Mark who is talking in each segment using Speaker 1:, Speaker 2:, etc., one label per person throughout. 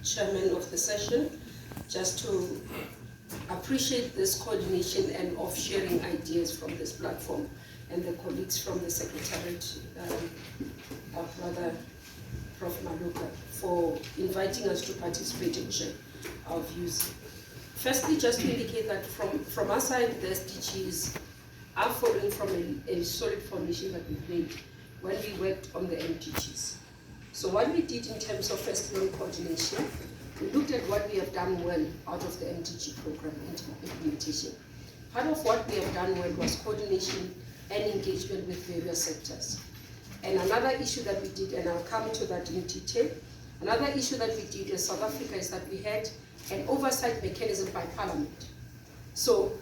Speaker 1: chairman of the session, just to appreciate this coordination and of sharing ideas from this platform, and the colleagues from the Secretariat, our brother Prof. Maluka, for inviting us to participate and share our views. Firstly, just to indicate that from our side, the SDGs are following from a solid foundation that we laid when we worked on the MDGs. So what we did in terms of first level coordination, we looked at what we have done well out of the MDG program implementation. Part of what we have done well was coordination and engagement with various sectors. And another issue that we did, and I'll come to that in detail, another issue that we did in South Africa is that we had an oversight mechanism by Parliament. So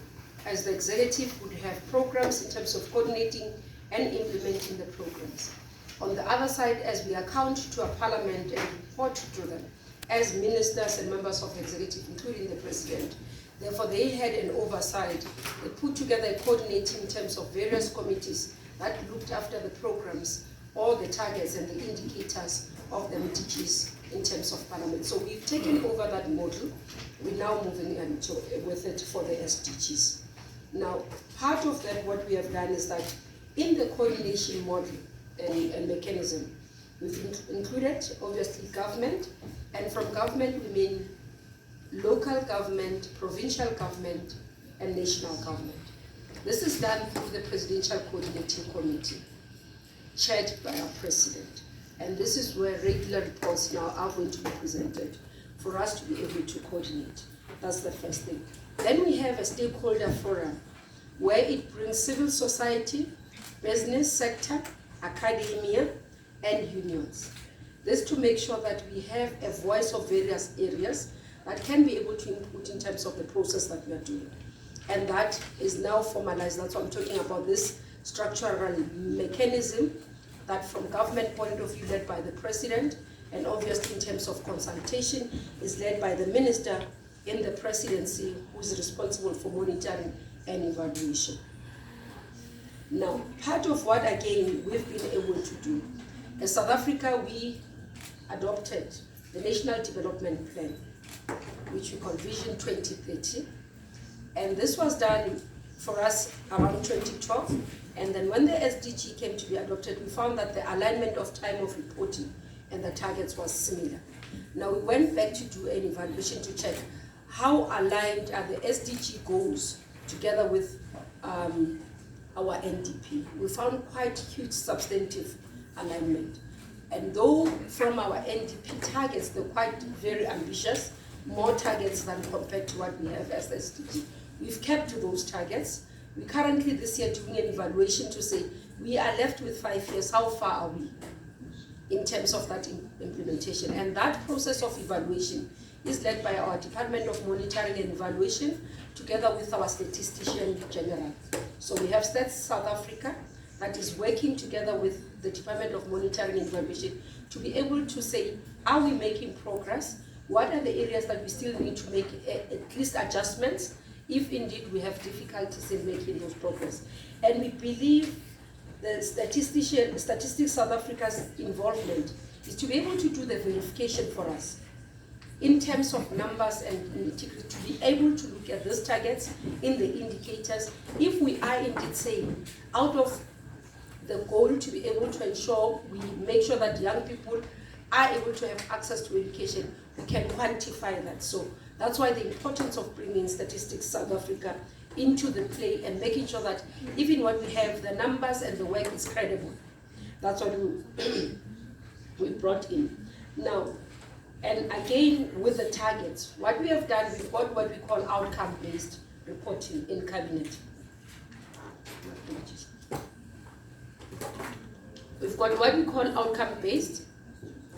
Speaker 1: as the executive would have programs in terms of coordinating and implementing the programs. On the other side, as we account to our Parliament and report to them as ministers and members of the executive, including the president, therefore they had an oversight. They put together a coordinating in terms of various committees that looked after the programs, all the targets and the indicators of the MDGs in terms of Parliament. So we've taken over that model. We're now moving into with it for the SDGs. Now, part of that, what we have done is that in the coordination model and mechanism, we've included, obviously, government, and from government we mean local government, provincial government, and national government. This is done through the Presidential Coordinating Committee, chaired by our president. And this is where regular reports now are going to be presented for us to be able to coordinate. That's the first thing. Then we have a stakeholder forum where it brings civil society, business sector, academia, and unions. This to make sure that we have a voice of various areas that can be able to input in terms of the process that we are doing. And that is now formalized. That's what I'm talking about, this structural mechanism that from government point of view led by the president, and obviously in terms of consultation is led by the minister in the presidency who is responsible for monitoring and evaluation. Now, part of what again we've been able to do, in South Africa we adopted the National Development Plan, which we call Vision 2030, and this was done for us around 2012, and then when the SDG came to be adopted, we found that the alignment of time of reporting and the targets was similar. Now we went back to do an evaluation to check how aligned are the SDG goals together with our NDP. We found quite huge substantive alignment. And though from our NDP targets, they're quite very ambitious, more targets than compared to what we have as the SDG. We've kept to those targets. We currently this year doing an evaluation to say, we are left with 5 years, how far are we in terms of that implementation? And that process of evaluation is led by our Department of Monitoring and Evaluation together with our Statistician General. So we have Stats South Africa that is working together with the Department of Monitoring and Evaluation to be able to say, are we making progress? What are the areas that we still need to make at least adjustments if indeed we have difficulties in making those progress? And we believe the Statistics South Africa's involvement is to be able to do the verification for us in terms of numbers and integrity, to be able to look at these targets in the indicators. If we are indeed saying, out of the goal to be able to ensure we make sure that young people are able to have access to education, we can quantify that. So that's why the importance of bringing Statistics South Africa into the play and making sure that even what we have, the numbers and the work is credible. That's what we brought in. Now, and again with the targets, what we have done, we've got what we call outcome-based reporting in cabinet. We've got what we call outcome-based,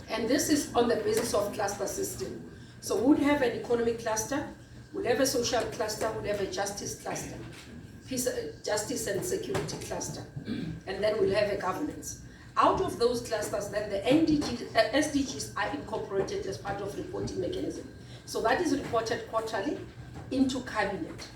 Speaker 1: and this is on the basis of cluster system. So we'll have an economic cluster, we'll have a social cluster, we'll have a justice cluster, justice and security cluster, and then we'll have a governance. Out of those clusters, then the SDGs are incorporated as part of reporting mechanism. So that is reported quarterly into cabinet.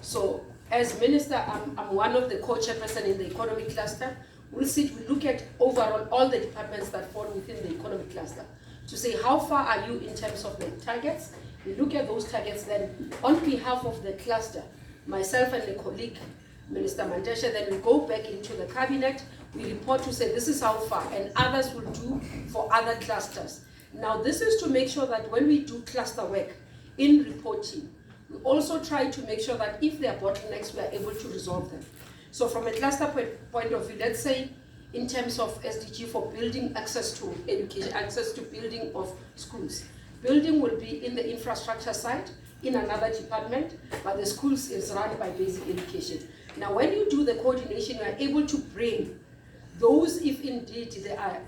Speaker 1: So as minister, I'm one of the co-chairperson in the economic cluster. We look at overall all the departments that fall within the economic cluster. to say how far are you in terms of the targets. We look at those targets, then on behalf of the cluster, myself and the colleague, Minister Mandesha, then we go back into the cabinet, we report to say this is how far, and others will do for other clusters. Now this is to make sure that when we do cluster work in reporting, we also try to make sure that if there are bottlenecks, we are able to resolve them. So from a cluster point of view, let's say in terms of SDG for building access to education, access to building of schools. Building will be in the infrastructure side, in another department, but the schools is run by basic education. Now when you do the coordination, you are able to bring those, if indeed there are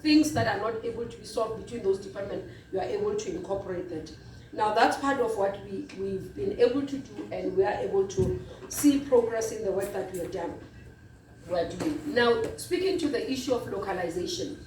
Speaker 1: things that are not able to be solved between those departments, you are able to incorporate that. Now that's part of what we've been able to do, and we are able to see progress in the work that we are doing. Now, speaking to the issue of localization,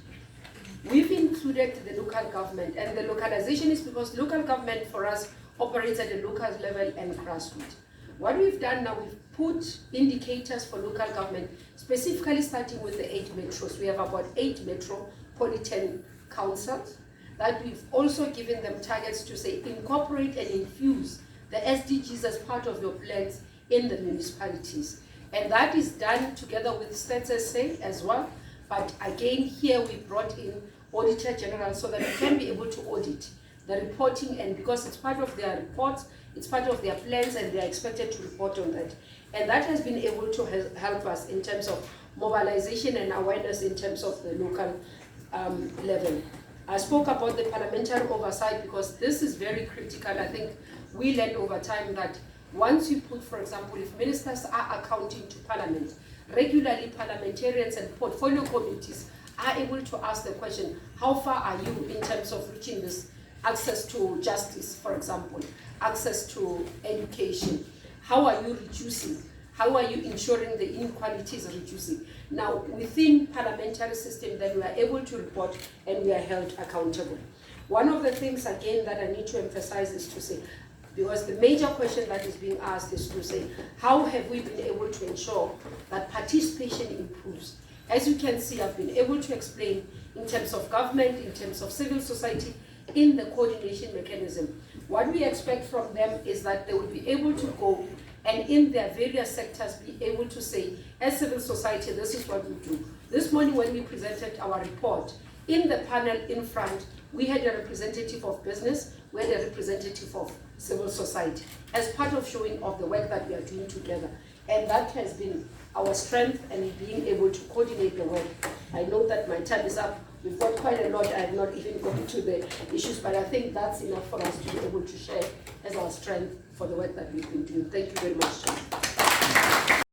Speaker 1: we've included the local government, and the localization is because local government for us operates at a local level and grassroots. What we've done now, we've put indicators for local government, specifically starting with the 8 metros. We have about 8 metropolitan councils that we've also given them targets to say incorporate and infuse the SDGs as part of your plans in the municipalities. And that is done together with Stats SA as well. But again, here we brought in Auditor General so that we can be able to audit the reporting, and because it's part of their reports, it's part of their plans, and they are expected to report on that. And that has been able to help us in terms of mobilization and awareness in terms of the local level. I spoke about the parliamentary oversight because this is very critical. I think we learned over time that once you put, for example, if ministers are accounting to parliament, regularly parliamentarians and portfolio committees are able to ask the question, how far are you in terms of reaching this access to justice, for example, access to education? How are you reducing? How are you ensuring the inequality is reducing? Now, within parliamentary system, then we are able to report and we are held accountable. One of the things, again, that I need to emphasize is to say, because the major question that is being asked is to say, how have we been able to ensure that participation improves? As you can see, I've been able to explain in terms of government, in terms of civil society, in the coordination mechanism. What we expect from them is that they will be able to go and in their various sectors be able to say, as civil society, this is what we do. This morning when we presented our report, in the panel in front, we had a representative of business, we had a representative of civil society, as part of showing of the work that we are doing together. And that has been our strength and being able to coordinate the work. I know that my time is up. We've got quite a lot. I have not even gone into the issues, but I think that's enough for us to be able to share as our strength for the work that we've been doing. Thank you very much, Chair.